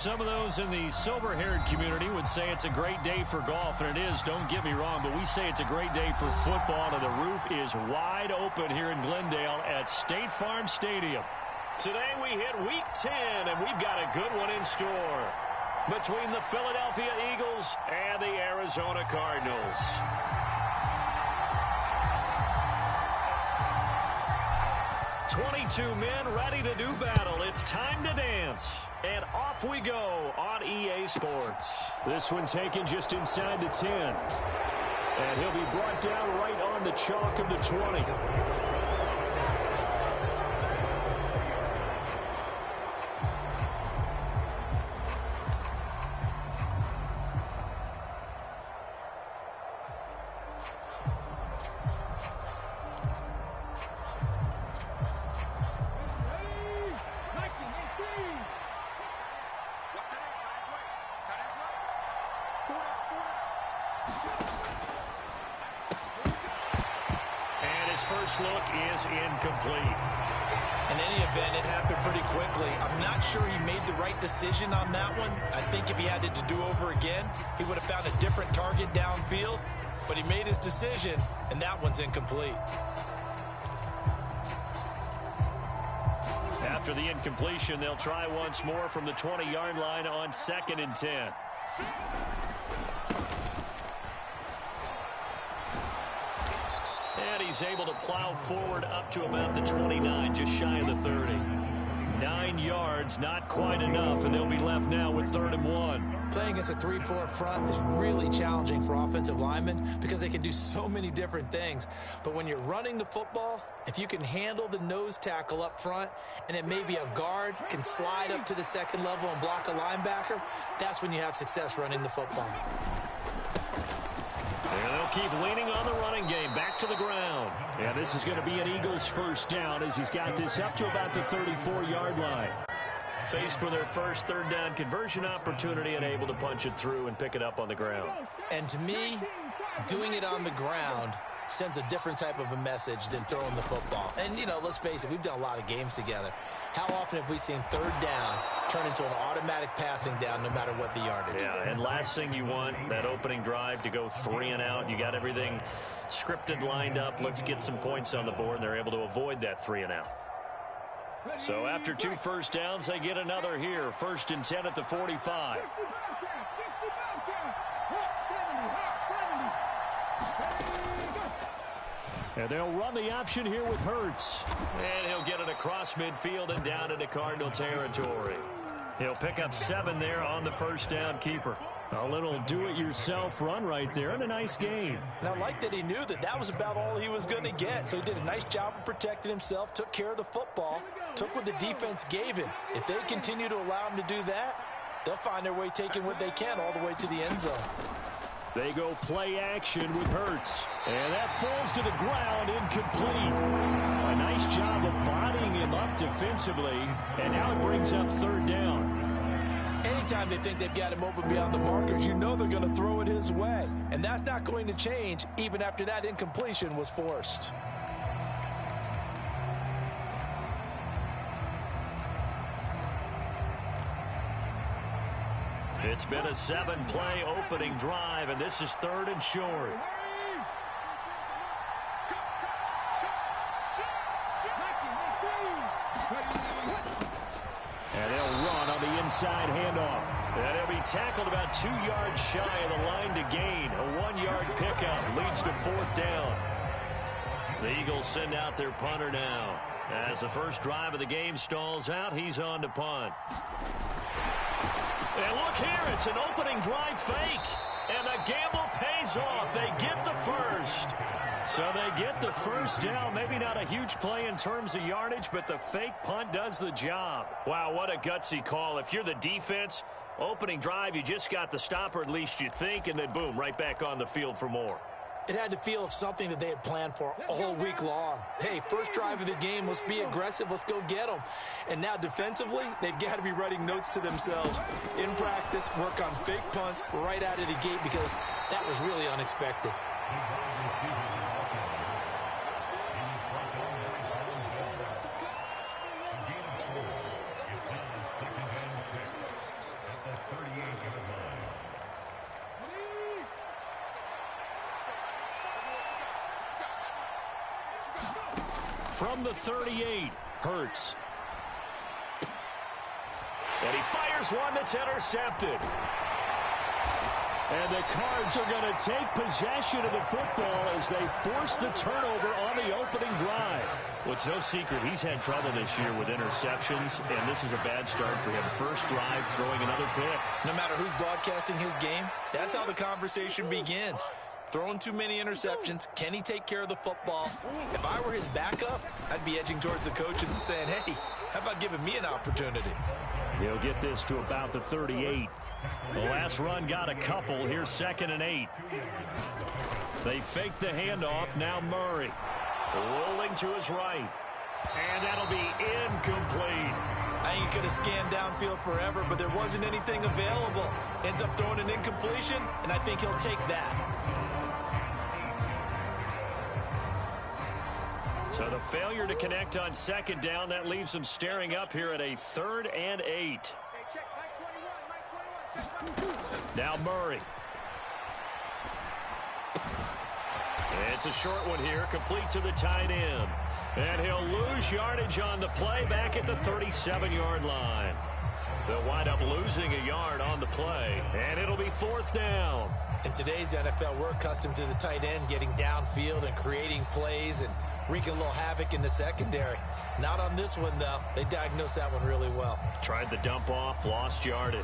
Some of those in the silver-haired community would say it's a great day for golf, and it is, don't get me wrong, but we say it's a great day for football, and the roof is wide open here in Glendale at State Farm Stadium. Today we hit Week 10, and we've got a good one in store between the Philadelphia Eagles and the Arizona Cardinals. "22 men ready to do battle. It's time to dance." And off we go on EA Sports. This one taken just inside the 10. And he'll be brought down right on the chalk of the 20. First look is incomplete. In any event, it happened pretty quickly. I'm not sure he made the right decision on that one. I think if he had it to do over again, he would have found a different target downfield. But he made his decision, and that one's incomplete. After the incompletion, they'll try once more from the 20-yard line on 2nd and 10. And he's able to plow forward up to about the 29, just shy of the 30. 9 yards, not quite enough, and they'll be left now with 3rd and 1. Playing against a 3-4 front is really challenging for offensive linemen because they can do so many different things. But when you're running the football, if you can handle the nose tackle up front, and then maybe a guard can slide up to the 2nd level and block a linebacker, that's when you have success running the football. And they'll keep leaning on the running game. Back to the ground. And this is going to be an Eagles first down as he's got this up to about the 34-yard line. Faced with their first 3rd down conversion opportunity and able to punch it through and pick it up on the ground. And to me, doing it on the ground sends a different type of a message than throwing the football. And, you know, let's face it, we've done a lot of games together. How often have we seen 3rd down turn into an automatic passing down no matter what the yardage? Yeah, and last thing you want, that opening drive to go 3 and out. You got everything scripted, lined up. Let's get some points on the board, and they're able to avoid that 3 and out. So after 2 first downs, they get another here. 1st and 10 at the 45. And they'll run the option here with Hurts. And he'll get it across midfield and down into Cardinal territory. He'll pick up 7 there on the first down keeper. A little do-it-yourself run right there and a nice game. And I like that he knew that that was about all he was going to get. So he did a nice job of protecting himself, took care of the football, took what the defense gave him. If they continue to allow him to do that, they'll find their way taking what they can all the way to the end zone. They go play action with Hurts. And that falls to the ground, incomplete. A nice job of bodying him up defensively. And now it brings up 3rd down. Anytime they think they've got him open beyond the markers, you know they're going to throw it his way. And that's not going to change even after that incompletion was forced. It's been a 7-play opening drive, and this is 3rd and short. And they'll run on the inside handoff. And he'll be tackled about 2 yards shy of the line to gain. A 1-yard pickup leads to 4th down. The Eagles send out their punter now. As the first drive of the game stalls out, he's on to punt. And look here, it's an opening drive fake. And the gamble pays off. They get the first. So they get the first down. Maybe not a huge play in terms of yardage, but the fake punt does the job. Wow, what a gutsy call. If you're the defense, opening drive, you just got the stop, or at least you think, and then boom, right back on the field for more. It had to feel of something that they had planned for all week long. Hey, first drive of the game, let's be aggressive, let's go get them. And now defensively, they've got to be writing notes to themselves. In practice, work on fake punts right out of the gate because that was really unexpected. From the 38, Hurts. And he fires one that's intercepted. And the Cards are going to take possession of the football as they force the turnover on the opening drive. Well, it's no secret he's had trouble this year with interceptions, and this is a bad start for him. First drive, throwing another pick. No matter who's broadcasting his game, that's how the conversation begins. Throwing too many interceptions. Can he take care of the football? If I were his backup, I'd be edging towards the coaches and saying, hey, how about giving me an opportunity? He'll get this to about the 38. The last run got a couple. Here's 2nd and 8. They fake the handoff. Now Murray rolling to his right. And that'll be incomplete. I think he could have scanned downfield forever, but there wasn't anything available. Ends up throwing an incompletion, and I think he'll take that. So the failure to connect on 2nd down, that leaves them staring up here at a 3rd and 8. Now Murray. It's a short one here, complete to the tight end. And he'll lose yardage on the play back at the 37-yard line. They'll wind up losing a yard on the play, and it'll be 4th down. In today's NFL, we're accustomed to the tight end getting downfield and creating plays and wreaking a little havoc in the secondary. Not on this one, though. They diagnosed that one really well. Tried the dump off, lost yardage.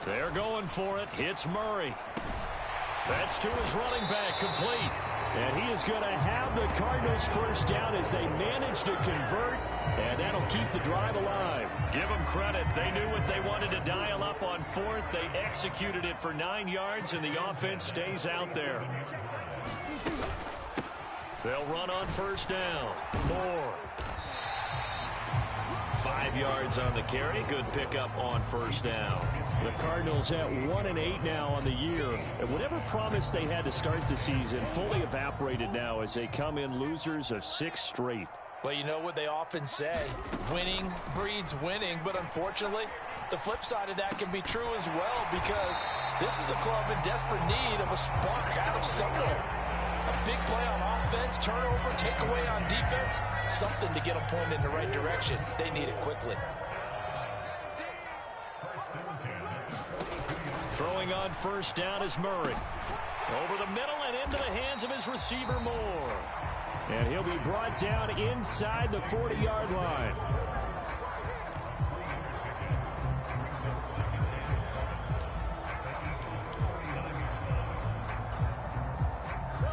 They're going for it. Hits Murray. That's to his running back, complete. And he is going to have the Cardinals first down as they manage to convert, and that'll keep the drive alive. Give them credit. They knew what they wanted to dial up on 4th. They executed it for 9 yards, and the offense stays out there. They'll run on 1st down. Moore. 5 yards on the carry. Good pickup on 1st down. The Cardinals at 1-8 now on the year. And whatever promise they had to start the season fully evaporated now as they come in losers of 6 straight. Well, you know what they often say, winning breeds winning, but unfortunately, the flip side of that can be true as well, because this is a club in desperate need of a spark out of somewhere. A big play on offense, turnover, takeaway on defense, something to get them pointed in the right direction. They need it quickly. Throwing on 1st down is Murray. Over the middle and into the hands of his receiver, Moore. And he'll be brought down inside the 40-yard line.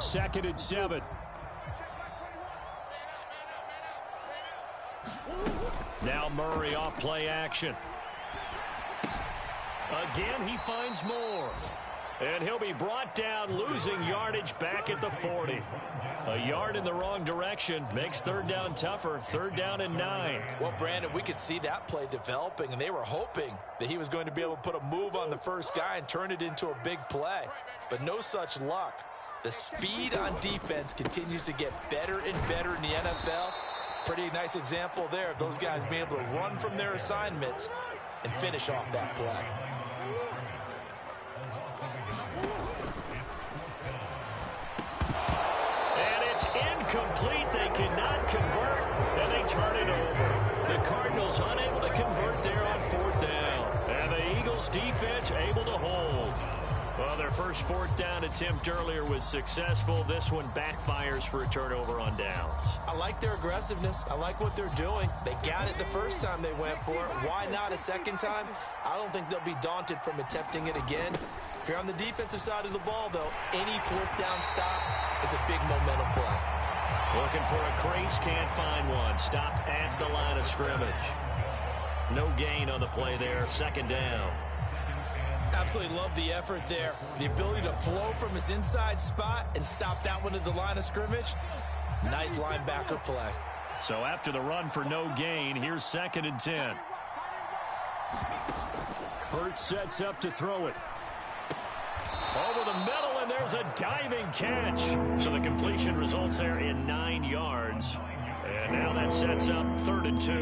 Second and 7. Now Murray off play action. Again, he finds Moore. And he'll be brought down, losing yardage back at the 40. A yard in the wrong direction makes 3rd down tougher. 3rd down and 9. Well, Brandon, we could see that play developing, and they were hoping that he was going to be able to put a move on the first guy and turn it into a big play. But no such luck. The speed on defense continues to get better and better in the NFL. Pretty nice example there of those guys being able to run from their assignments and finish off that play. Incomplete. They cannot convert, and they turn it over. The Cardinals unable to convert there on 4th down. And the Eagles defense able to hold. Well, their first 4th down attempt earlier was successful. This one backfires for a turnover on downs. I like their aggressiveness. I like what they're doing. They got it the first time they went for it. Why not a second time? I don't think they'll be daunted from attempting it again. If you're on the defensive side of the ball, though, any 4th down stop is a big momentum play. Looking for a crease, can't find one. Stopped at the line of scrimmage. No gain on the play there. 2nd down. Absolutely love the effort there. The ability to flow from his inside spot and stop that one at the line of scrimmage. Nice linebacker play. So after the run for no gain, here's 2nd and 10. Hurts sets up to throw it. Over the middle, and there's a diving catch. So the completion results there in 9 yards. And now that sets up 3rd and 2.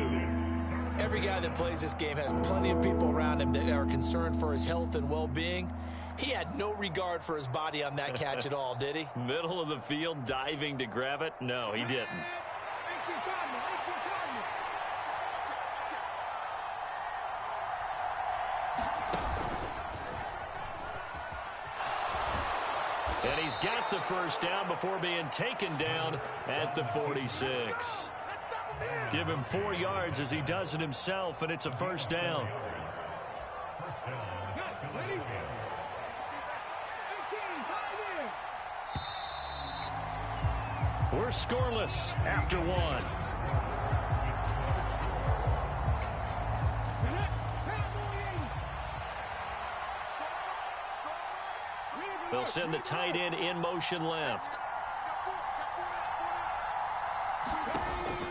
Every guy that plays this game has plenty of people around him that are concerned for his health and well-being. He had no regard for his body on that catch at all, did he? Middle of the field, diving to grab it? No, he didn't. And he's got the first down before being taken down at the 46. Give him 4 yards as he does it himself, and it's a first down. We're scoreless after 1. They'll send the tight end in motion left.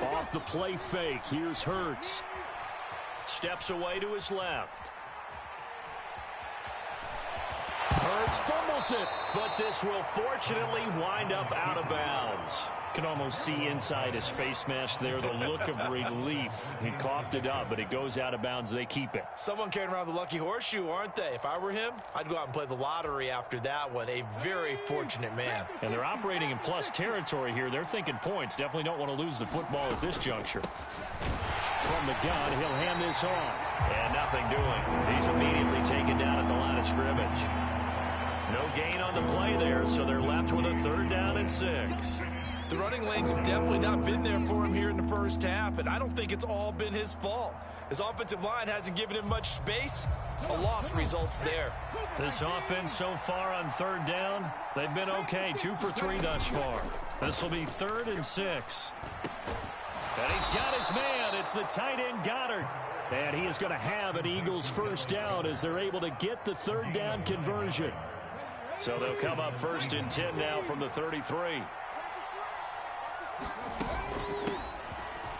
Off the play fake. Here's Hurts. Steps away to his left. Hurts fumbles it, but this will fortunately wind up out of bounds. Can almost see inside his face mask there the look of relief. He coughed it up, but it goes out of bounds. They keep it. Someone carrying around the lucky horseshoe, aren't they? If I were him, I'd go out and play the lottery after that one. A very fortunate man. And they're operating in plus territory here. They're thinking points. Definitely don't want to lose the football at this juncture. From the gun, he'll hand this off. And nothing doing. He's immediately taken down at the line of scrimmage. No gain on the play there, so they're left with a 3rd down and 6. The running lanes have definitely not been there for him here in the first half, and I don't think it's all been his fault. His offensive line hasn't given him much space. A loss results there. This offense so far on 3rd down, they've been okay. 2 for 3 thus far. This will be 3rd and 6. And he's got his man. It's the tight end Goddard. And he is going to have an Eagles first down as they're able to get the 3rd down conversion. So they'll come up 1st and 10 now from the 33.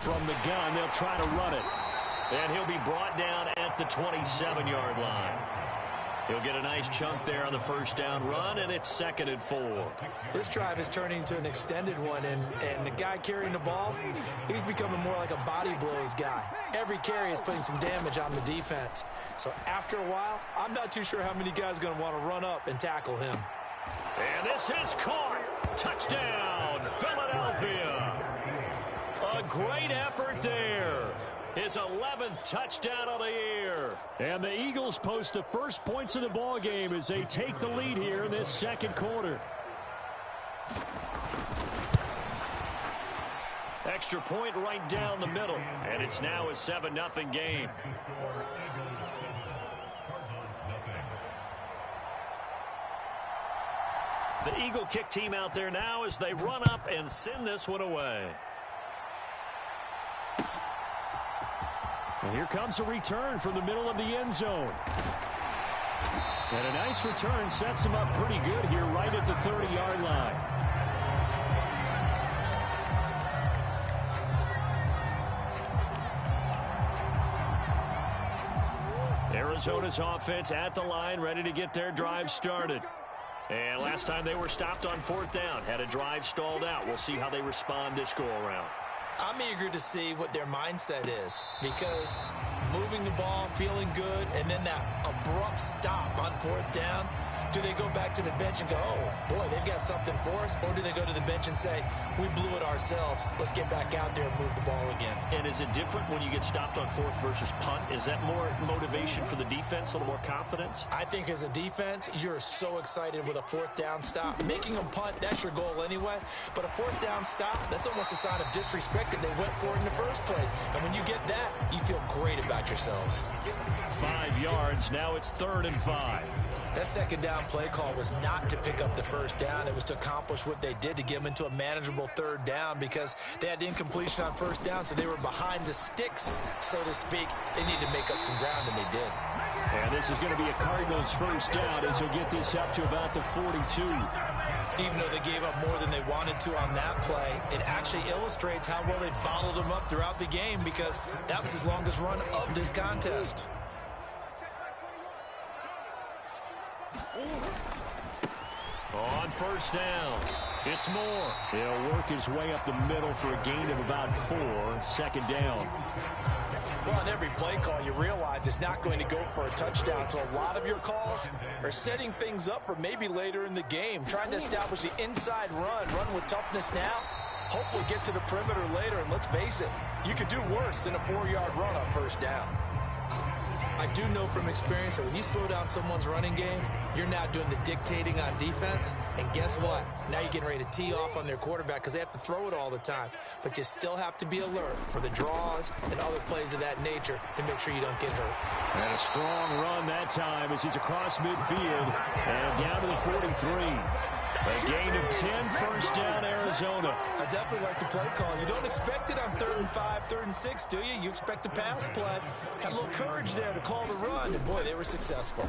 From the gun, they'll try to run it. And he'll be brought down at the 27-yard line. He'll get a nice chunk there on the first down run, and it's 2nd and 4. This drive is turning into an extended one, and the guy carrying the ball, he's becoming more like a body blows guy. Every carry is putting some damage on the defense. So after a while, I'm not too sure how many guys are going to want to run up and tackle him. And this is caught. Touchdown, Philadelphia. A great effort there. His 11th touchdown of the year. And the Eagles post the first points of the ball game as they take the lead here in this 2nd quarter. Extra point right down the middle. And it's now a 7-0 game. The Eagle kick team out there now as they run up and send this one away. And here comes a return from the middle of the end zone. And a nice return sets him up pretty good here right at the 30-yard line. Arizona's offense at the line, ready to get their drive started. And last time they were stopped on 4th down, had a drive stalled out. We'll see how they respond this go-around. I'm eager to see what their mindset is, because moving the ball, feeling good, and then that abrupt stop on 4th down, do they go back to the bench and go, oh, boy, they've got something for us? Or do they go to the bench and say, we blew it ourselves, let's get back out there and move the ball again? And is it different when you get stopped on 4th versus punt? Is that more motivation for the defense, a little more confidence? I think as a defense, you're so excited with a 4th down stop. Making them punt, that's your goal anyway. But a 4th down stop, that's almost a sign of disrespect that they went for it in the first place. And when you get that, you feel great about yourselves. 5 yards, now it's 3rd and 5. That 2nd down play call was not to pick up the first down. It was to accomplish what they did, to get them into a manageable 3rd down, because they had incompletion on 1st down, so they were behind the sticks, so to speak. They needed to make up some ground, and they did. And this is going to be a Cardinals first down as he'll get this up to about the 42. Even though they gave up more than they wanted to on that play, it actually illustrates how well they bottled them up throughout the game, because that was his longest run of this contest. On 1st down, It's Moore. He'll work his way up the middle for a gain of about 4, second down. Well, on every play call, you realize it's not going to go for a touchdown, so a lot of your calls are setting things up for maybe later in the game, trying to establish the inside run with toughness now, hopefully get to the perimeter later, and let's face it, you could do worse than a 4-yard run on first down. I do know from experience that when you slow down someone's running game, you're now doing the dictating on defense. And guess what? Now you're getting ready to tee off on their quarterback because they have to throw it all the time. But you still have to be alert for the draws and other plays of that nature to make sure you don't get hurt. And a strong run that time as he's across midfield and down to the 43. A gain of 10, first down, Arizona. I definitely like the play call. You don't expect it on 3rd and 5, 3rd and 6, do you? You expect a pass play. Had a little courage there to call the run, and boy, they were successful.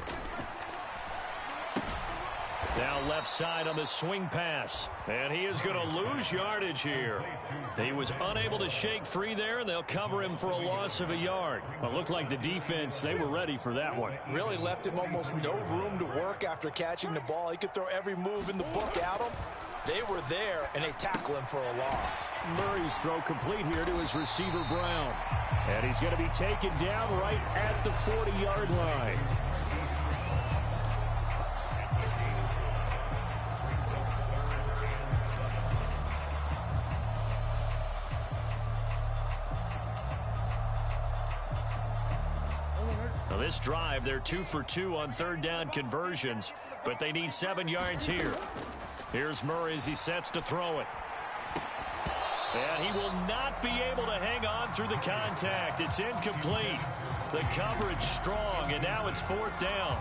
Now left side on the swing pass, and he is going to lose yardage here. He was unable to shake free there, and they'll cover him for a loss of a yard. But looked like the defense, they were ready for that one. Really left him almost no room to work after catching the ball. He could throw every move in the book at him. They were there, and they tackle him for a loss. Murray's throw complete here to his receiver, Brown. And he's going to be taken down right at the 40-yard line. Now this drive, they're 2 for 2 on 3rd down conversions, but they need 7 yards here. Here's Murray as he sets to throw it. And he will not be able to hang on through the contact. It's incomplete. The coverage strong, and now it's 4th down.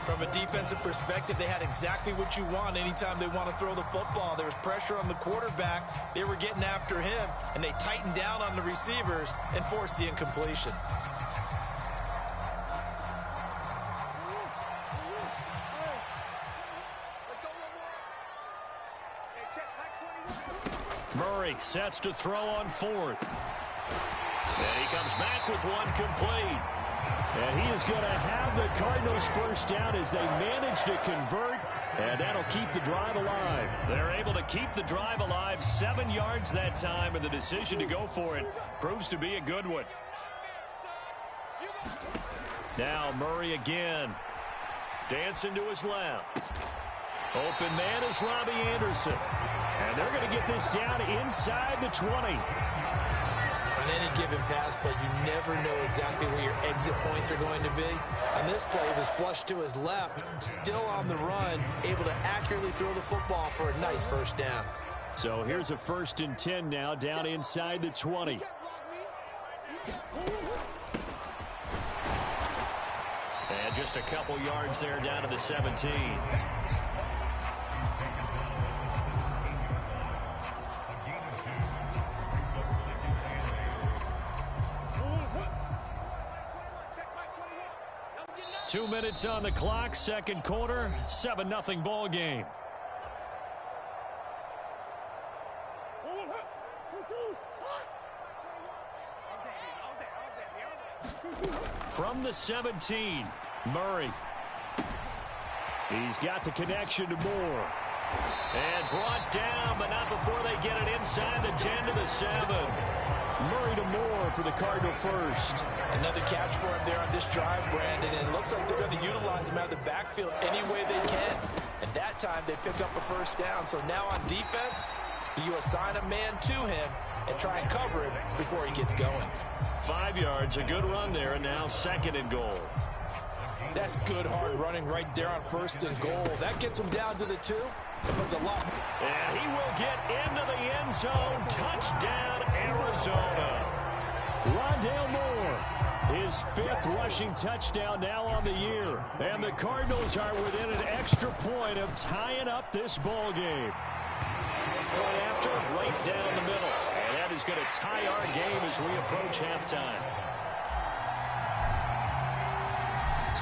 From a defensive perspective, they had exactly what you want anytime they want to throw the football. There was pressure on the quarterback. They were getting after him, and they tightened down on the receivers and forced the incompletion. Murray sets to throw on 4th. And he comes back with one complete. And he is going to have the Cardinals first down as they manage to convert. And that'll keep the drive alive. They're able to keep the drive alive, 7 yards that time, and the decision to go for it proves to be a good one. Now Murray again. Dancing to his left. Open man is Robbie Anderson. And they're going to get this down inside the 20. On any given pass play, you never know exactly where your exit points are going to be. On this play, it was flushed to his left, still on the run, able to accurately throw the football for a nice first down. So here's a 1st and 10 now, down inside the 20. And just a couple yards there down to the 17. Two minutes on the clock, second quarter, 7-0 ball game. From the 17, Murray. He's got the connection to Moore. And brought down, but not before they get it inside the 10 to the 7. Murray to Moore for the Cardinal first. Another catch for him there on this drive, Brandon, and it looks like they're going to utilize him out of the backfield any way they can. And that time they pick up a first down. So now on defense, you assign a man to him and try and cover him before he gets going. 5 yards, a good run there, and now 2nd and goal. That's good hard running right there on 1st and goal. That gets him down to the 2. That's a lot. And he will get into the end zone. Touchdown, Arizona. Rondale Moore, his 5th rushing touchdown now on the year. And the Cardinals are within an extra point of tying up this ball game. Right after, right down the middle. And that is going to tie our game as we approach halftime.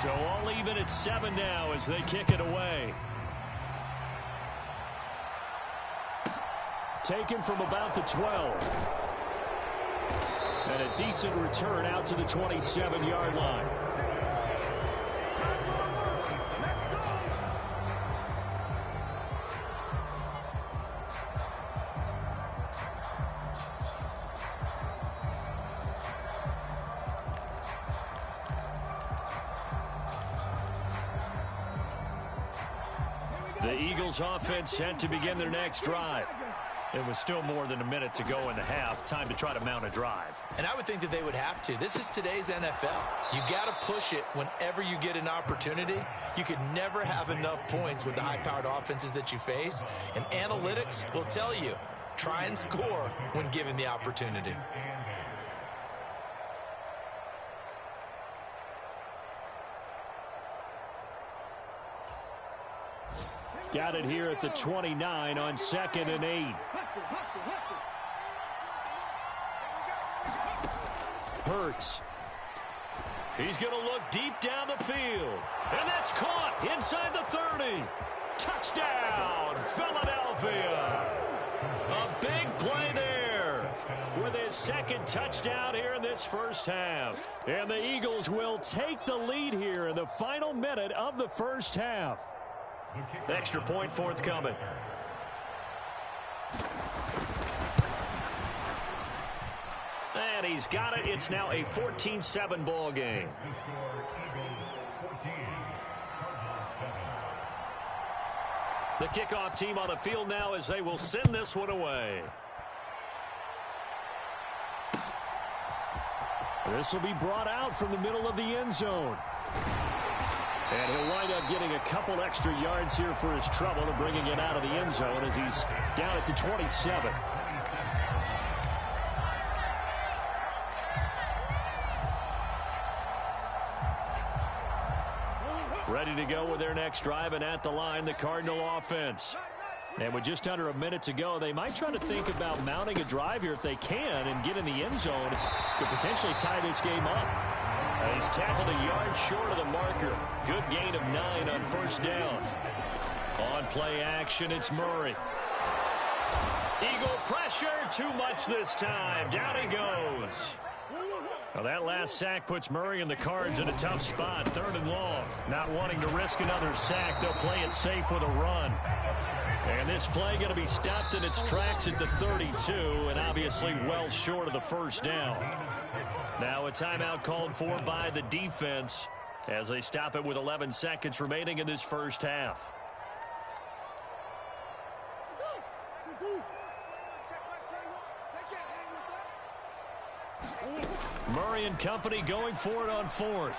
So all even at 7 now as they kick it away. Taken from about the 12. And a decent return out to the 27-yard line. The Eagles offense set to begin their next drive. It was still more than a minute to go in the half. Time to try to mount a drive. And I would think that they would have to. This is today's NFL. You got to push it whenever you get an opportunity. You could never have enough points with the high-powered offenses that you face. And analytics will tell you, try and score when given the opportunity. Got it here at the 29 on 2nd and 8. Hurts. He's going to look deep down the field. And that's caught inside the 30. Touchdown, Philadelphia. A big play there with his second touchdown here in this first half. And the Eagles will take the lead here in the final minute of the first half. Extra point forthcoming. And he's got it. It's now a 14-7 ball game. The kickoff team on the field now as they will send this one away. This will be brought out from the middle of the end zone. And he'll wind up getting a couple extra yards here for his trouble and bringing it out of the end zone as he's down at the 27. Ready to go with their next drive, and at the line, the Cardinal offense. And with just under a minute to go, they might try to think about mounting a drive here if they can and get in the end zone to potentially tie this game up. He's tackled a yard short of the marker. Good gain of 9 on first down. On play action, it's Murray. Eagle pressure, too much this time. Down he goes. Well, that last sack puts Murray and the Cards in a tough spot. 3rd and long. Not wanting to risk another sack, they'll play it safe with a run. And this play going to be stopped in its tracks at the 32, and obviously well short of the first down. Now a timeout called for by the defense as they stop it with 11 seconds remaining in this first half. Murray and company going for it on 4th.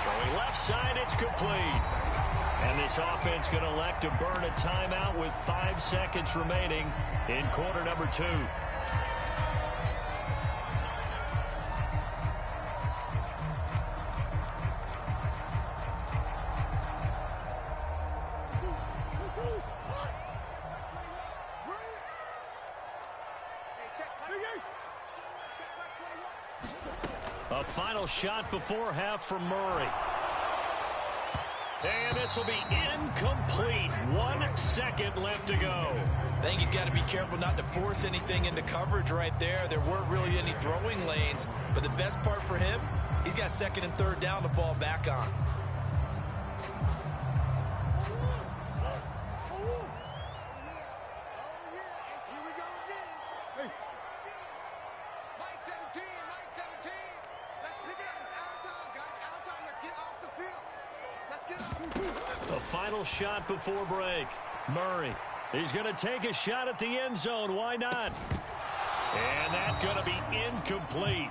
Throwing left side, it's complete. And this offense going to elect to burn a timeout with 5 seconds remaining in quarter number 2. A final shot before half from Murray. And this will be incomplete. 1 second left to go. I think he's got to be careful not to force anything into coverage right there. There weren't really any throwing lanes. But the best part for him, he's got 2nd and 3rd down to fall back on. A final shot before break. Murray, he's going to take a shot at the end zone. Why not? And that's going to be incomplete.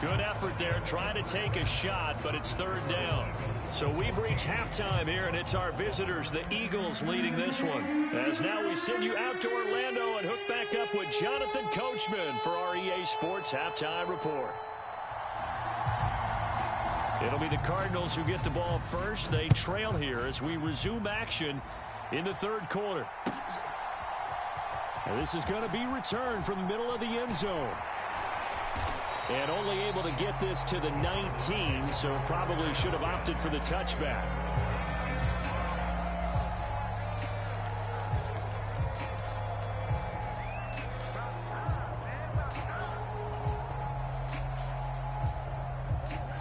Good effort there trying to take a shot, but it's 3rd down. So we've reached halftime here, and it's our visitors, the Eagles, leading this one. As now we send you out to Orlando and hook back up with Jonathan Coachman for our EA Sports Halftime Report. It'll be the Cardinals who get the ball first. They trail here as we resume action in the 3rd quarter. And this is going to be returned from the middle of the end zone. And only able to get this to the 19, so probably should have opted for the touchback.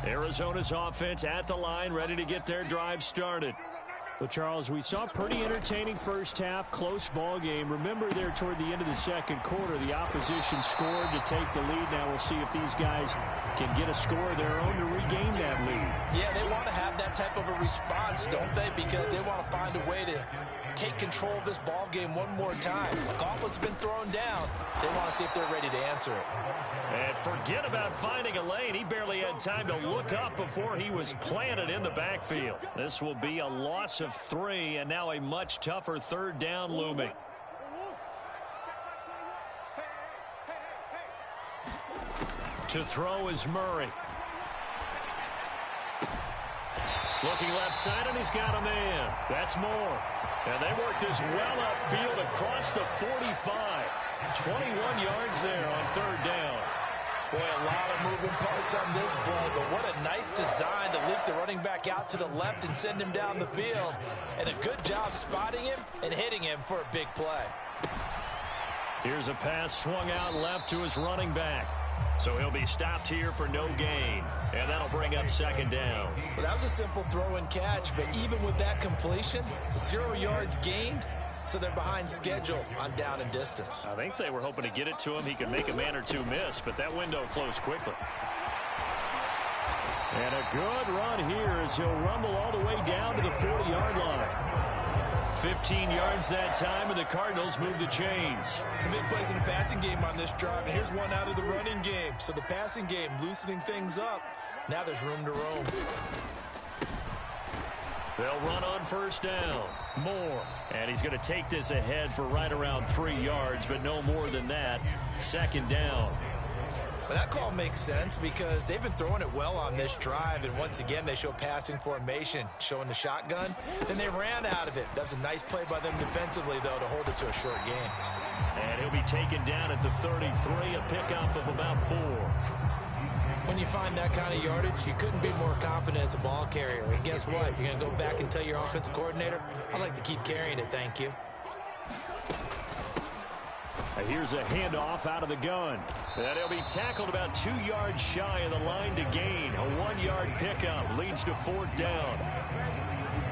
Arizona's offense at the line, ready to get their drive started. Well, Charles, we saw a pretty entertaining first half, close ball game. Remember there toward the end of the second quarter, the opposition scored to take the lead. Now we'll see if these guys can get a score of their own to regain that lead. Yeah, they want to have that type of a response, don't they? Because they want to find a way to take control of this ball game one more time. The gauntlet's been thrown down. They want to see if they're ready to answer it. And forget about finding a lane. He barely had time to look up before he was planted in the backfield. This will be a loss of 3, and now a much tougher third down looming. To throw is Murray. Looking left side, and he's got a man. That's Moore. And they work this well upfield across the 45. 21 yards there on third down. Boy, a lot of moving parts on this play, but what a nice design to leak the running back out to the left and send him down the field. And a good job spotting him and hitting him for a big play. Here's a pass swung out left to his running back. So he'll be stopped here for no gain. And that'll bring up second down. Well, that was a simple throw and catch, but even with that completion, 0 yards gained. So they're behind schedule on down and distance. I think they were hoping to get it to him. He could make a man or two miss, but that window closed quickly. And a good run here as he'll rumble all the way down to the 40-yard line. 15 yards that time, and the Cardinals move the chains. Some big plays in the passing game on this drive, and here's one out of the running game. So the passing game loosening things up. Now there's room to roam. They'll run on first down. Moore. And he's going to take this ahead for right around 3 yards, but no more than that. Second down. But that call makes sense because they've been throwing it well on this drive, and once again they show passing formation, showing the shotgun. Then they ran out of it. That's a nice play by them defensively, though, to hold it to a short game. And he'll be taken down at the 33, a pickup of about 4. When you find that kind of yardage, you couldn't be more confident as a ball carrier. And guess what? You're going to go back and tell your offensive coordinator, I'd like to keep carrying it, thank you. Here's a handoff out of the gun. And he'll be tackled about 2 yards shy of the line to gain. A 1-yard pickup leads to fourth down.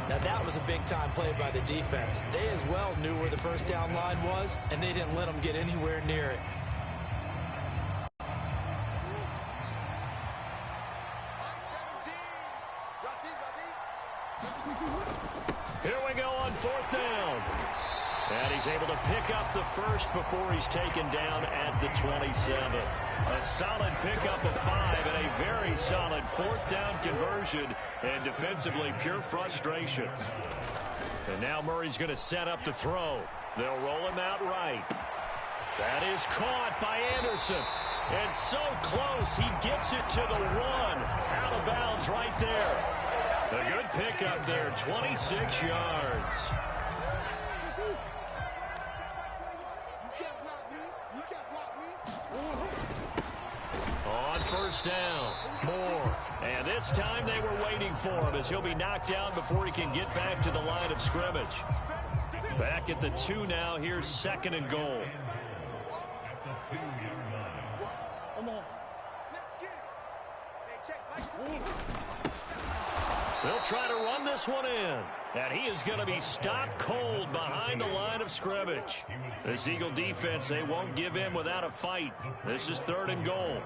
Now that was a big-time play by the defense. They as well knew where the first down line was, and they didn't let them get anywhere near it. Here we go on fourth down. And he's able to pick up the first before he's taken down at the 27. A solid pickup of 5 and a very solid fourth down conversion. And defensively, pure frustration. And now Murray's going to set up the throw. They'll roll him out right. That is caught by Anderson. And so close, he gets it to the 1. Out of bounds right there. A good pickup there, 26 yards. On first down, Moore. And this time they were waiting for him as he'll be knocked down before he can get back to the line of scrimmage. Back at the 2 now. Here's second and goal. They'll try to run this one in. And he is going to be stopped cold behind the line of scrimmage. This Eagle defense, they won't give in without a fight. This is third and goal.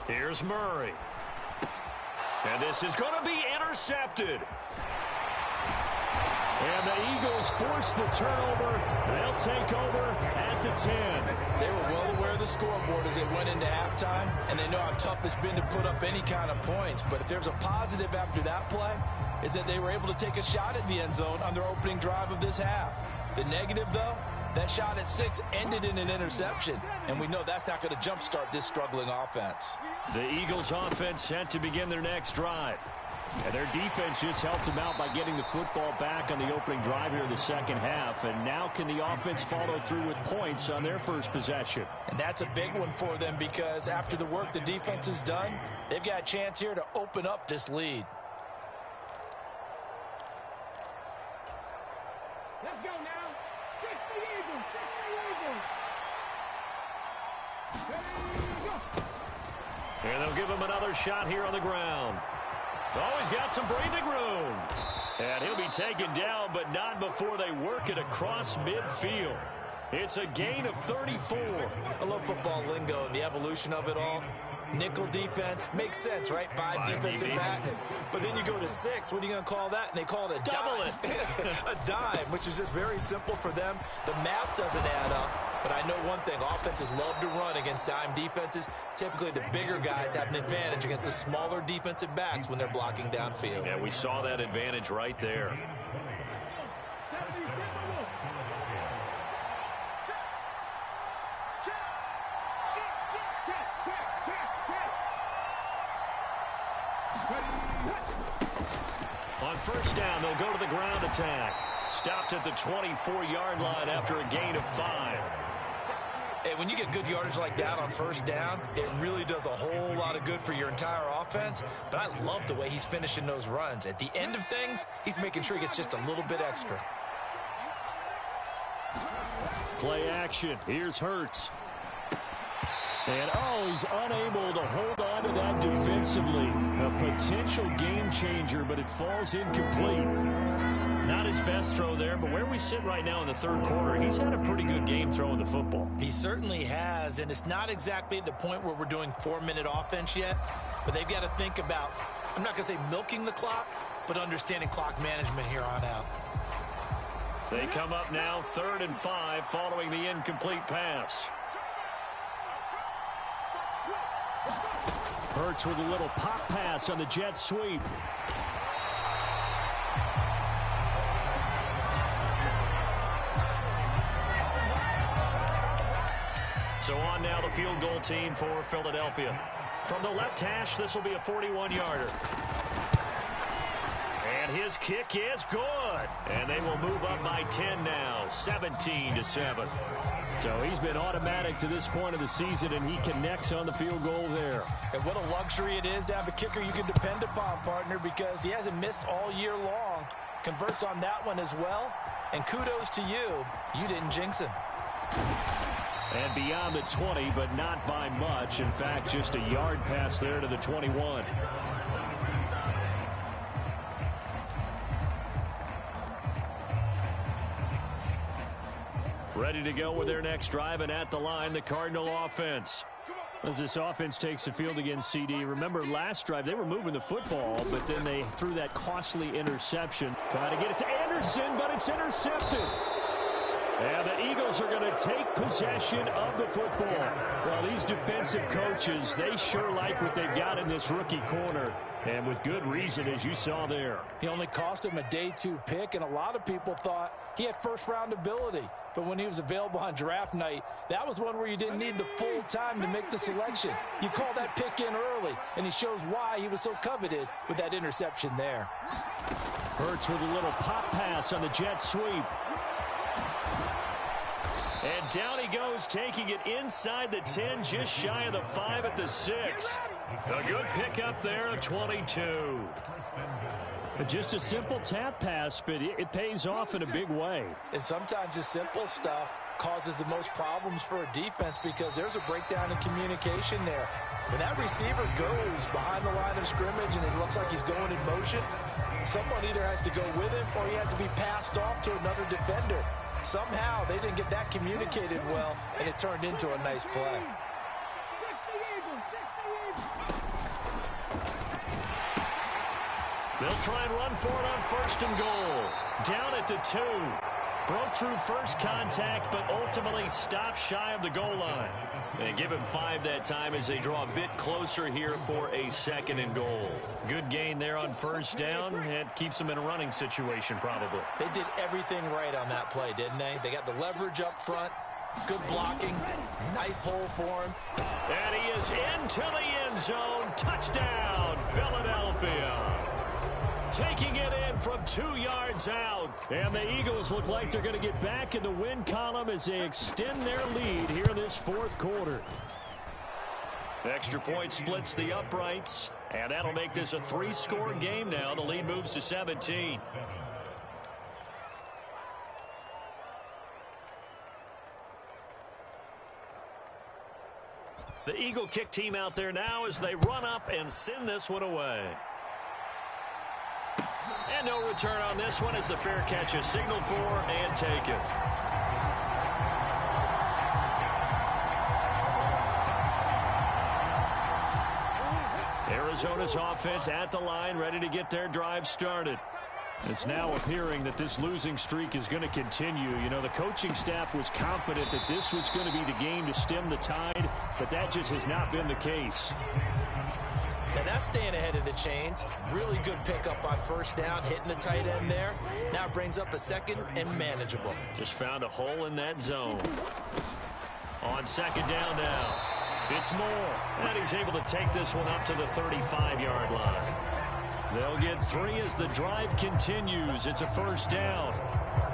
Here's Murray. And this is going to be intercepted. And the Eagles force the turnover. They'll take over at the 10. They were well aware of the scoreboard as they went into halftime, and they know how tough it's been to put up any kind of points. But if there's a positive after that play, is that they were able to take a shot at the end zone on their opening drive of this half. The negative, though, that shot at 6 ended in an interception, and we know that's not going to jumpstart this struggling offense. The Eagles offense set to begin their next drive. And their defense just helped them out by getting the football back on the opening drive here in the second half. And now can the offense follow through with points on their first possession? And that's a big one for them because after the work the defense has done, they've got a chance here to open up this lead. Let's go now. Kick the Eagles. Kick the Eagles. And they'll give him another shot here on the ground. Oh, he's got some breathing room. And he'll be taken down, but not before they work it across midfield. It's a gain of 34. I love football lingo and the evolution of it all. Nickel defense makes sense, right? Five defensive backs. But then you go to 6. What are you going to call that? And they call it a double dime. A dime, which is just very simple for them. The math doesn't add up. But I know one thing. Offenses love to run against dime defenses. Typically, the bigger guys have an advantage against the smaller defensive backs when they're blocking downfield. Yeah, we saw that advantage right there. On first down, they'll go to the ground attack. Stopped at the 24-yard line after a gain of 5. And when you get good yardage like that on first down, it really does a whole lot of good for your entire offense. But I love the way he's finishing those runs. At the end of things, he's making sure he gets just a little bit extra. Play action. Here's Hurts. And, he's unable to hold on to that defensively. A potential game changer, but it falls incomplete. Not his best throw there, but where we sit right now in the third quarter, he's had a pretty good game throwing the football. He certainly has, and it's not exactly at the point where we're doing 4-minute offense yet, but they've got to think about, I'm not going to say milking the clock, but understanding clock management here on out. They come up now 3rd and 5 following the incomplete pass. Hurts with a little pop pass on the jet sweep. So on now the field goal team for Philadelphia. From the left hash, this will be a 41-yarder. And his kick is good. And they will move up by 10 now, 17-7. So he's been automatic to this point of the season, and he connects on the field goal there. And what a luxury it is to have a kicker you can depend upon, partner, because he hasn't missed all year long. Converts on that one as well. And kudos to you. You didn't jinx him. And beyond the 20, but not by much. In fact, just a yard pass there to the 21. Ready to go with their next drive, and at the line, the Cardinal offense. As this offense takes the field against CD, remember last drive, they were moving the football, but then they threw that costly interception. Trying to get it to Anderson, but it's intercepted. And the Eagles are going to take possession of the football. Well, these defensive coaches, they sure like what they've got in this rookie corner. And with good reason, as you saw there. He only cost him a day 2 pick, and a lot of people thought he had first-round ability. But when he was available on draft night, that was one where you didn't need the full time to make the selection. You call that pick in early, and he shows why he was so coveted with that interception there. Hurts with a little pop pass on the jet sweep. And down he goes, taking it inside the 10, just shy of the 5 at the 6. A good pickup there of 22. Just a simple tap pass, but it pays off in a big way. And sometimes the simple stuff causes the most problems for a defense because there's a breakdown in communication there. When that receiver goes behind the line of scrimmage and it looks like he's going in motion, someone either has to go with him or he has to be passed off to another defender. Somehow they didn't get that communicated well, and it turned into a nice play. They'll try and run for it on 1st and goal. Down at the 2. Broke through first contact, but ultimately stopped shy of the goal line. They give him 5 that time as they draw a bit closer here for a 2nd and goal. Good gain there on first down. It keeps them in a running situation, probably. They did everything right on that play, didn't they? They got the leverage up front. Good blocking. Nice hole for him. And he is into the end zone. Touchdown, Philadelphia. Taking it in from 2 yards out. And the Eagles look like they're going to get back in the win column as they extend their lead here in this 4th quarter. Extra point splits the uprights. And that'll make this a 3-score game now. The lead moves to 17. The Eagle kick team out there now as they run up and send this one away. And no return on this one as the fair catch is signaled for and taken. Arizona's offense at the line, ready to get their drive started. It's now appearing that this losing streak is going to continue. You know, the coaching staff was confident that this was going to be the game to stem the tide, but that just has not been the case. Now that's staying ahead of the chains. Really good pickup on first down, hitting the tight end there. Now brings up a second and manageable. Just found a hole in that zone. On second down now, it's Moore. And he's able to take this one up to the 35-yard line. They'll get 3 as the drive continues. It's a first down.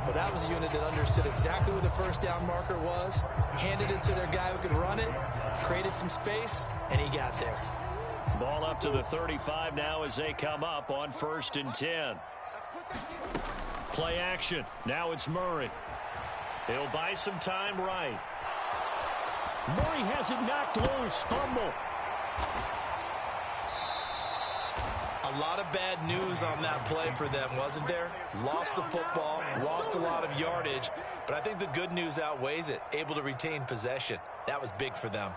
Well, that was a unit that understood exactly where the first down marker was, handed it to their guy who could run it, created some space, and he got there. Ball up to the 35 now as they come up on 1st and 10. Play action. Now it's Murray. He'll buy some time right. Murray has it knocked loose. Fumble. A lot of bad news on that play for them, wasn't there? Lost the football, lost a lot of yardage, but I think the good news outweighs it. Able to retain possession. That was big for them.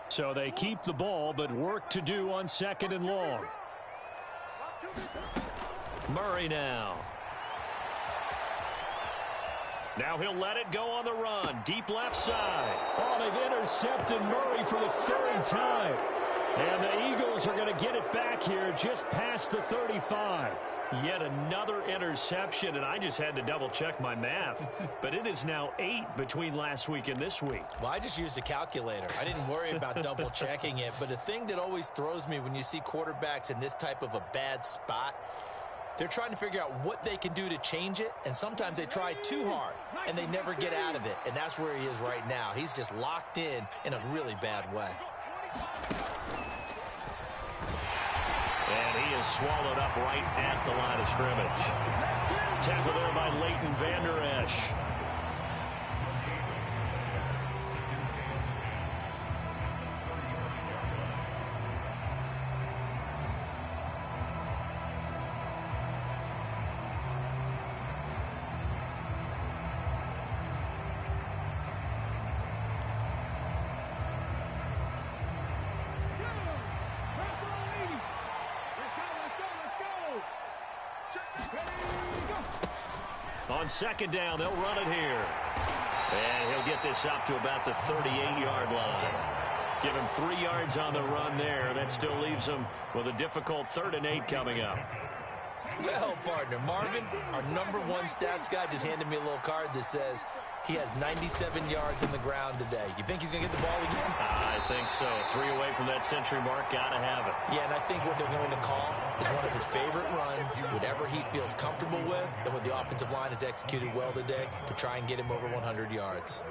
So they keep the ball, but work to do on 2nd and long. Murray now. Now he'll let it go on the run. Deep left side. Oh, they've intercepted Murray for the 3rd time. And the Eagles are going to get it back here just past the 35. Yet another interception, and I just had to double-check my math. But it is now 8 between last week and this week. Well, I just used a calculator. I didn't worry about double-checking it. But the thing that always throws me when you see quarterbacks in this type of a bad spot, they're trying to figure out what they can do to change it, and sometimes they try too hard, and they never get out of it. And that's where he is right now. He's just locked in a really bad way. And he is swallowed up right at the line of scrimmage. Tackle there by Leighton Vander Esch. On 2nd down, they'll run it here. And he'll get this up to about the 38-yard line. Give him 3 yards on the run there. That still leaves him with a difficult 3rd and 8 coming up. Well, partner, Marvin, our #1 stats guy, just handed me a little card that says he has 97 yards on the ground today. You think he's going to get the ball again? I think so. 3 away from that century mark. Got to have it. Yeah, and I think what they're going to call is one of his favorite runs, whatever he feels comfortable with, and what the offensive line has executed well today to try and get him over 100 yards.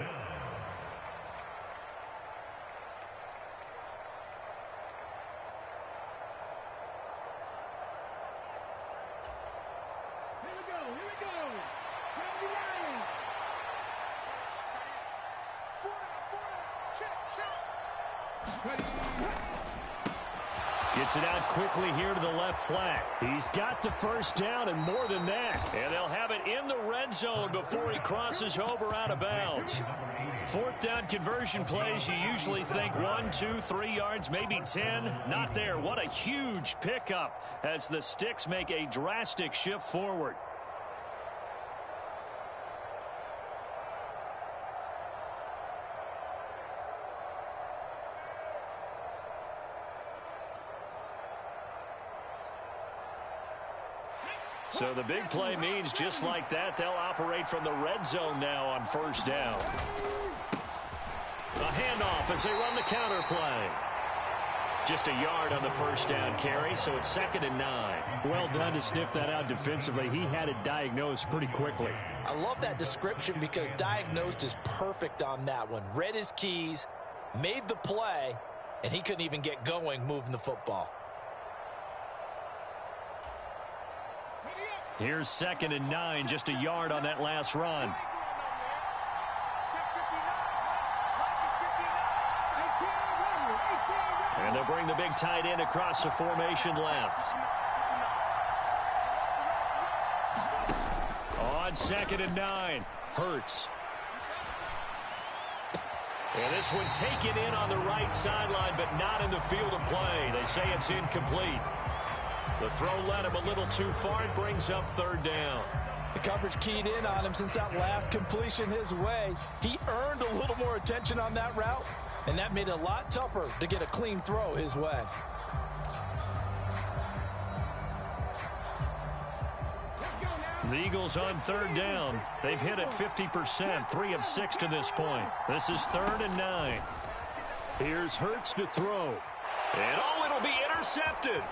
Gets it out quickly here to the left flat. He's got the first down and more than that. And they'll have it in the red zone before he crosses over out of bounds. 4th down conversion plays, you usually think 1, 2, 3 yards, maybe 10. Not there. What a huge pickup as the Sticks make a drastic shift forward. So the big play means just like that, they'll operate from the red zone now on 1st down. A handoff as they run the counter play. Just a yard on the first down carry, so it's 2nd and 9. Well done to sniff that out defensively. He had it diagnosed pretty quickly. I love that description because diagnosed is perfect on that one. Read his keys, made the play, and he couldn't even get going moving the football. Here's 2nd and 9, just a yard on that last run. And they'll bring the big tight end across the formation left. On 2nd and 9, Hurts. And this one taken in on the right sideline, but not in the field of play. They say it's incomplete. The throw led him a little too far. It brings up 3rd down. The coverage keyed in on him since that last completion his way. He earned a little more attention on that route, and that made it a lot tougher to get a clean throw his way. The Eagles on 3rd down. They've hit it 50%, 3 of 6 to this point. This is 3rd and 9. Here's Hurts to throw. And it'll be intercepted.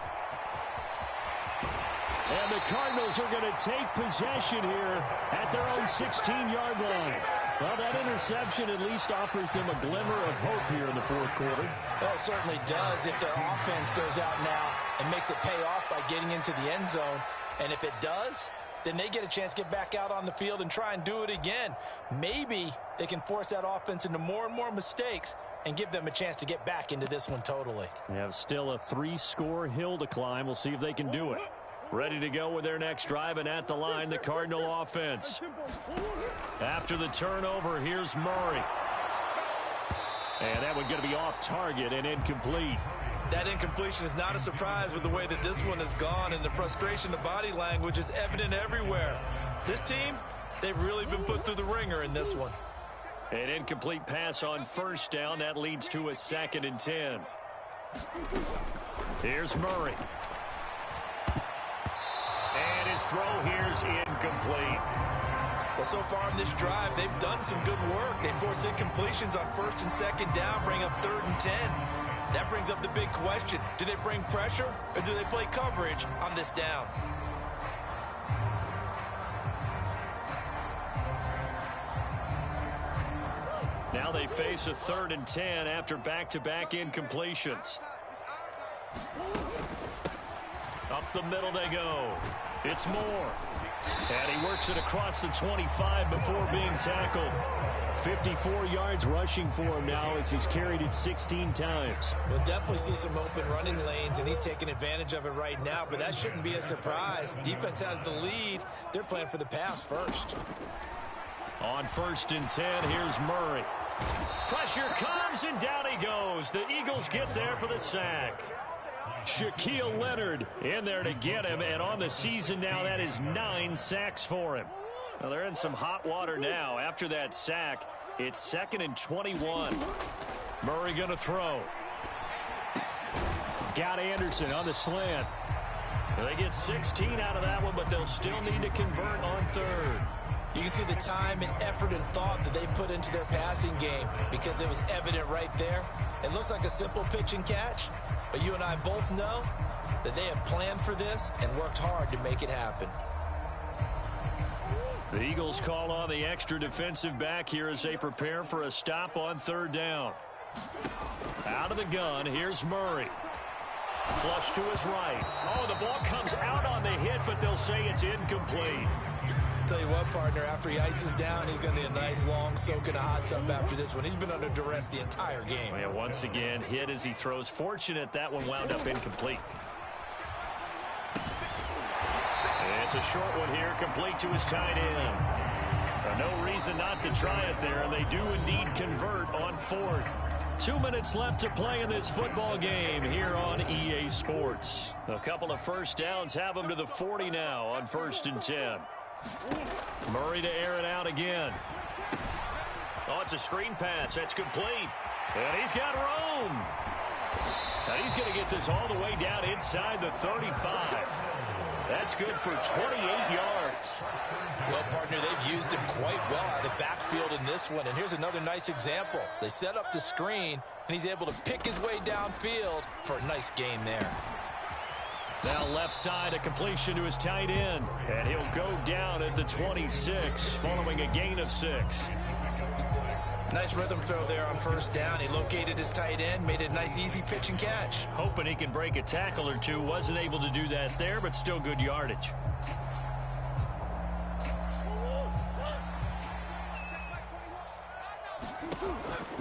And the Cardinals are going to take possession here at their own 16-yard line. Well, that interception at least offers them a glimmer of hope here in the 4th quarter. Well, it certainly does if their offense goes out now and makes it pay off by getting into the end zone. And if it does, then they get a chance to get back out on the field and try and do it again. Maybe they can force that offense into more and more mistakes and give them a chance to get back into this one totally. They have still a 3-score hill to climb. We'll see if they can do it. Ready to go with their next drive, and at the line, the Cardinal offense. After the turnover, here's Murray. And that one's going to be off target and incomplete. That incompletion is not a surprise with the way that this one has gone, and the frustration, the body language is evident everywhere. This team, they've really been put through the ringer in this one. An incomplete pass on 1st down. That leads to a 2nd and 10. Here's Murray. And his throw here's incomplete. Well, so far in this drive, they've done some good work. They force incompletions on 1st and 2nd down, bring up 3rd and 10. That brings up the big question. Do they bring pressure or do they play coverage on this down? Now they face a 3rd and 10 after back-to-back incompletions. Up the middle they go. It's Moore. And he works it across the 25 before being tackled. 54 yards rushing for him now as he's carried it 16 times. We'll definitely see some open running lanes, and he's taking advantage of it right now, but that shouldn't be a surprise. Defense has the lead. They're playing for the pass first. On 1st and 10, here's Murray. Pressure comes, and down he goes. The Eagles get there for the sack. Shaquille Leonard in there to get him, and on the season now, that is 9 sacks for him. Well, they're in some hot water now. After that sack, it's 2nd and 21. Murray going to throw. He's got Anderson on the slant. They get 16 out of that one, but they'll still need to convert on 3rd. You can see the time and effort and thought that they put into their passing game because it was evident right there. It looks like a simple pitch and catch, but you and I both know that they have planned for this and worked hard to make it happen. The Eagles call on the extra defensive back here as they prepare for a stop on 3rd down. Out of the gun, here's Murray. Flush to his right. Oh, the ball comes out on the hit, but they'll say it's incomplete. Tell you what, partner, after he ices down, he's going to need a nice long soak in a hot tub after this one. He's been under duress the entire game. Yeah, once again, hit as he throws. Fortunate that one wound up incomplete. It's a short one here, complete to his tight end. No reason not to try it there, and they do indeed convert on 4th. 2 minutes left to play in this football game here on EA Sports. A couple of 1st downs have them to the 40 now on 1st and 10. Murray to air it out again. Oh, it's a screen pass. That's complete. And he's got room. Now he's going to get this all the way down inside the 35. That's good for 28 yards. Well, partner, they've used him quite well out of the backfield in this one. And here's another nice example. They set up the screen, and he's able to pick his way downfield for a nice gain there. Now left side, a completion to his tight end. And he'll go down at the 26 following a gain of 6. Nice rhythm throw there on 1st down. He located his tight end, made it a nice easy pitch and catch. Hoping he can break a tackle or two. Wasn't able to do that there, but still good yardage.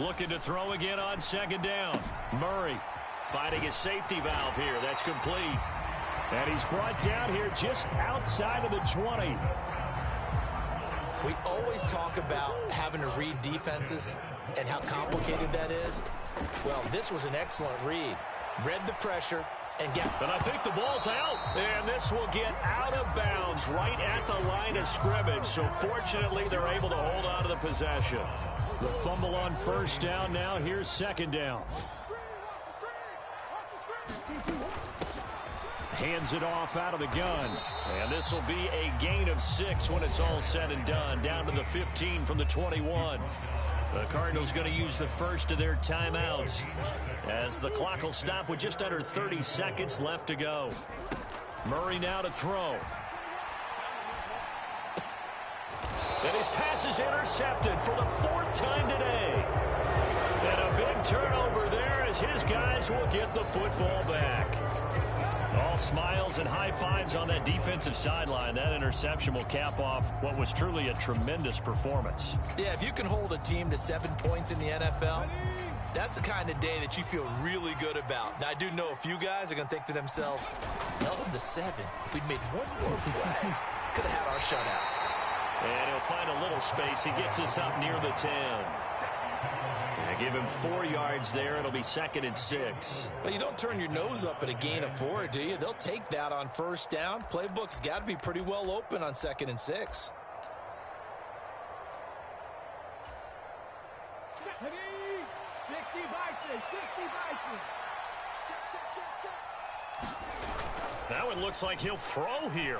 Looking to throw again on second down. Murray finding his safety valve here. That's complete. And he's brought down here just outside of the 20. We always talk about having to read defenses and how complicated that is. Well, this was an excellent read. Read the pressure and get... But I think the ball's out. And this will get out of bounds right at the line of scrimmage. So fortunately, they're able to hold on to the possession. The fumble on first down now. Here's second down. Hands it off out of the gun. And this will be a gain of 6 when it's all said and done. Down to the 15 from the 21. The Cardinals going to use the first of their timeouts as the clock will stop with just under 30 seconds left to go. Murray now to throw. And his pass is intercepted for the 4th time today. And a big turnover there as his guys will get the football back. All smiles and high fives on that defensive sideline. That interception will cap off what was truly a tremendous performance. Yeah, if you can hold a team to 7 points in the NFL, that's the kind of day that you feel really good about. Now, I do know a few guys are going to think to themselves, held them to 7. If we'd made one more play, could have had our shutout. And he'll find a little space. He gets us up near the 10. Give him 4 yards there. It'll be 2nd and 6. Well, you don't turn your nose up at a gain of 4, do you? They'll take that on first down. Playbook's got to be pretty well open on 2nd and 6. Now it looks like he'll throw here.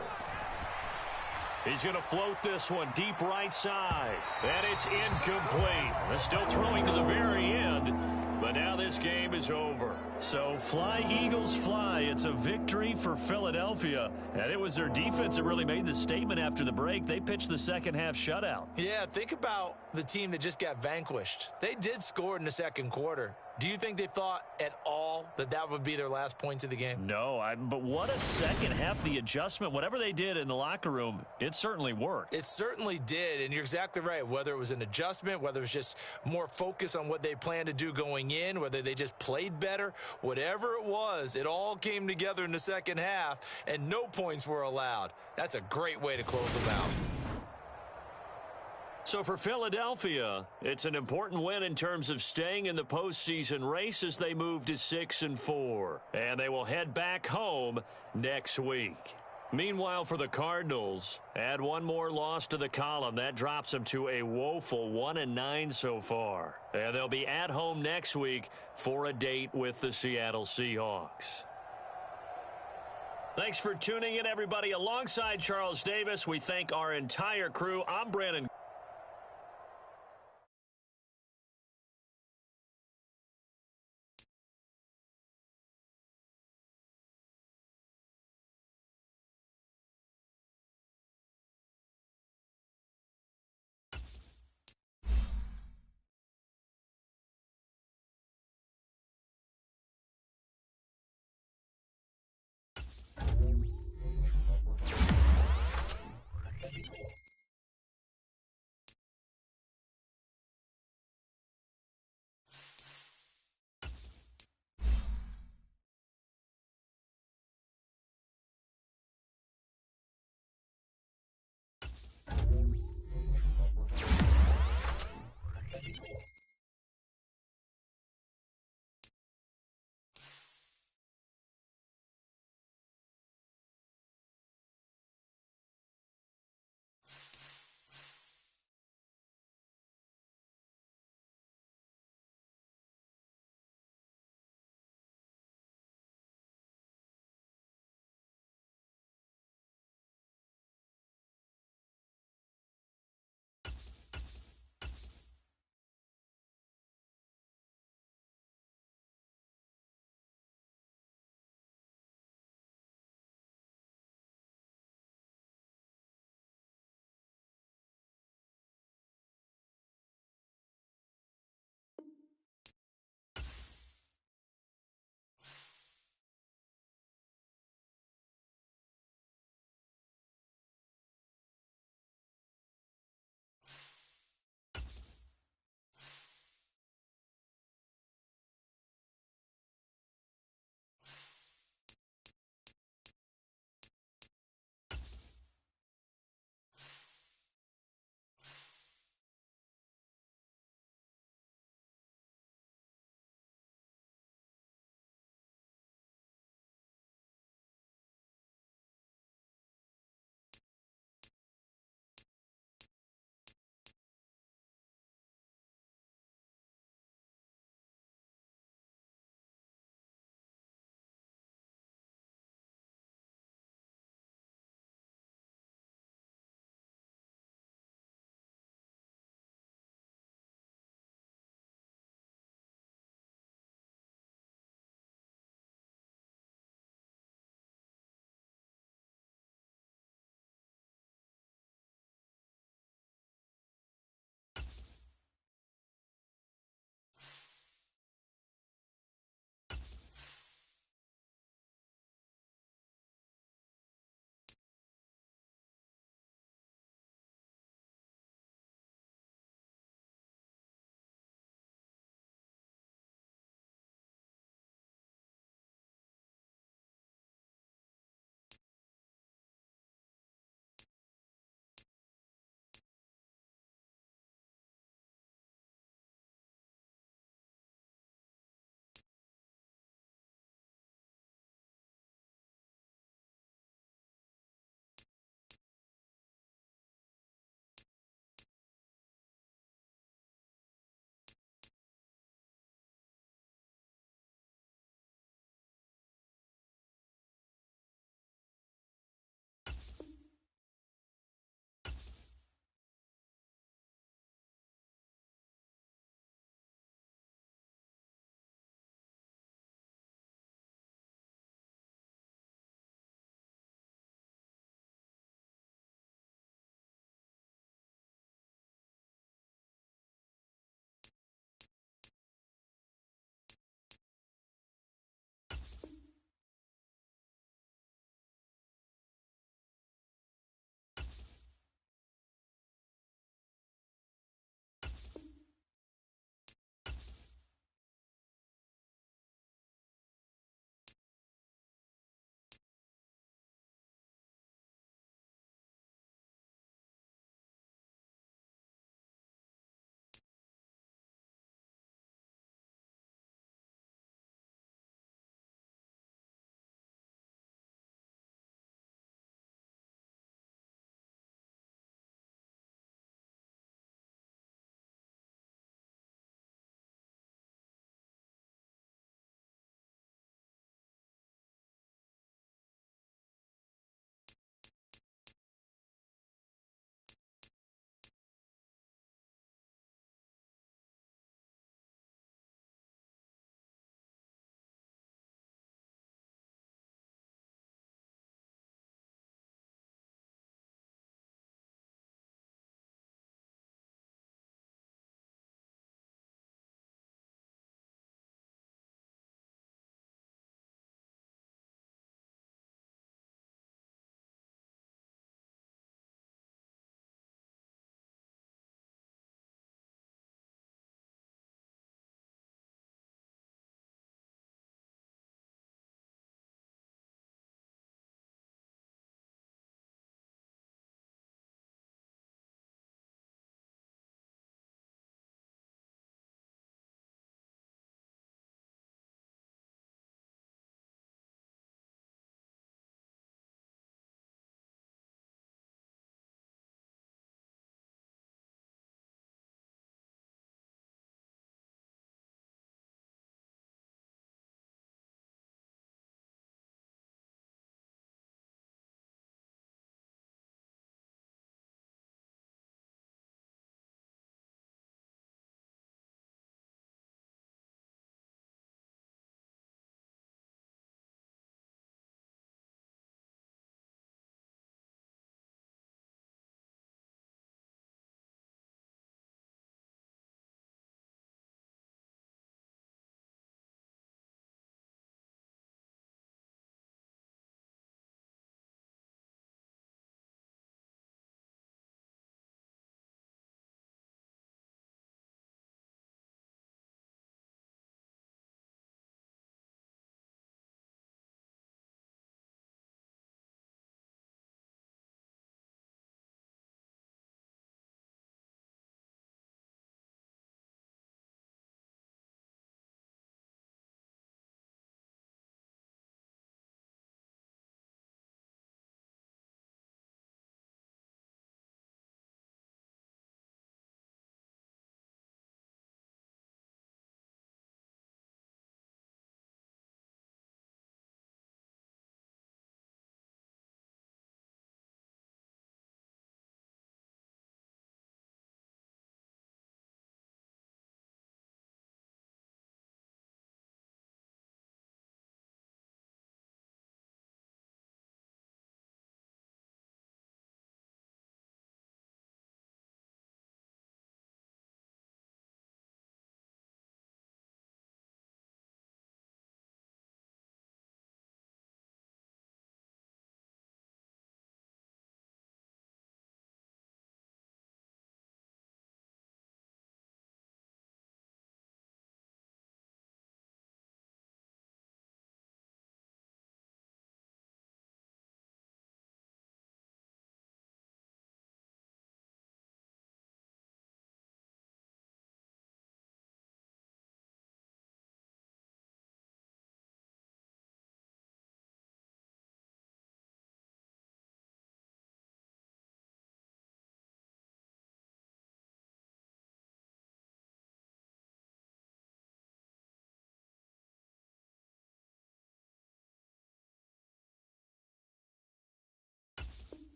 He's going to float this one deep right side. And it's incomplete. They're still throwing to the very end. But now this game is over. So fly, Eagles, fly. It's a victory for Philadelphia. And it was their defense that really made the statement after the break. They pitched the second half shutout. Yeah, think about the team that just got vanquished. They did score in the second quarter. Do you think they thought at all that that would be their last points of the game? No, but what a second half. The adjustment, whatever they did in the locker room, it certainly worked. It certainly did, and you're exactly right. Whether it was an adjustment, whether it was just more focus on what they planned to do going in, whether they just played better, whatever it was, it all came together in the second half, and no points were allowed. That's a great way to close them out. So for Philadelphia, it's an important win in terms of staying in the postseason race as they move to 6-4. And they will head back home next week. Meanwhile, for the Cardinals, add one more loss to the column. That drops them to a woeful 1-9 so far. And they'll be at home next week for a date with the Seattle Seahawks. Thanks for tuning in, everybody. Alongside Charles Davis, we thank our entire crew. I'm Brandon.